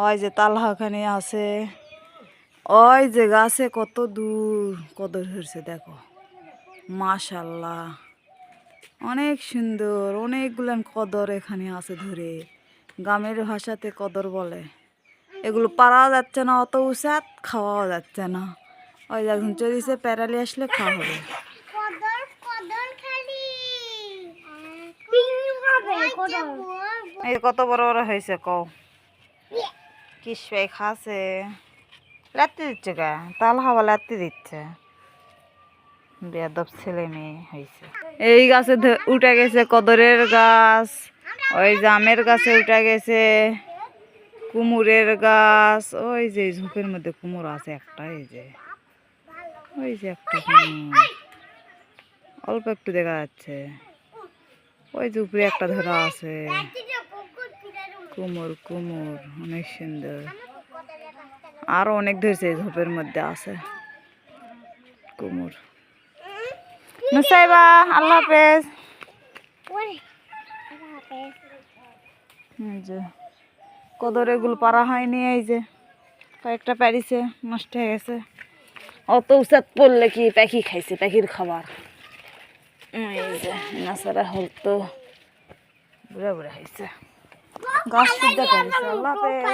ওই যে তালা ওখানে আছে, ওই যে গাছে কত দূর কদর ধরছে দেখো, মাশাল্লাহ অনেক সুন্দর। অনেকগুলান কদর এখানে আছে ধরে, গ্রামের ভাষাতে কদর বলে। এগুলো পারাও যাচ্ছে না, অত উঁচাত খাওয়াও যাচ্ছে না। ওই যখন চলিছে প্যারালি আসলে খাওয়া হবে। এই কত বড় বড় হয়েছে কও, কিসবাই খাচ্ছে, লাত্তি দিচ্ছে গা, তাল হাওয়া লাত্তি দিচ্ছে। বেয়াদব ছেলে মেয়ে হয়েছে। এই গাছে উঠে গেছে কদরের গাছ, ওই জামের গাছে উঠে গেছে কুমুরের গাছ। ওই যে ঝোপের মধ্যে কুমুর আছে একটা, এই যে ওই যে একটা কুমুর অল্প একটু দেখা যাচ্ছে। ওই যে উপরে একটা ধরা আছে কুমুর, কুমুর অনেক সুন্দর। আরো অনেক ধরেছে, ঝোপের মধ্যে আছে কুমুর। নুসাইবা, আল্লাহ হাফেজ। এই যে কদর এগুলো পারা হয়নি, এই যে কয়েকটা পারিছে, নষ্ট হয়ে গেছে। অত উচাত পড়লে কি পাখি খাইছে, পাখির খাবার। এই যে নাসারা হল তো বুড়া বুড়া হয়েছে, গাছ সুদ্ধা পারিছে। আল্লাহ হাফেজ।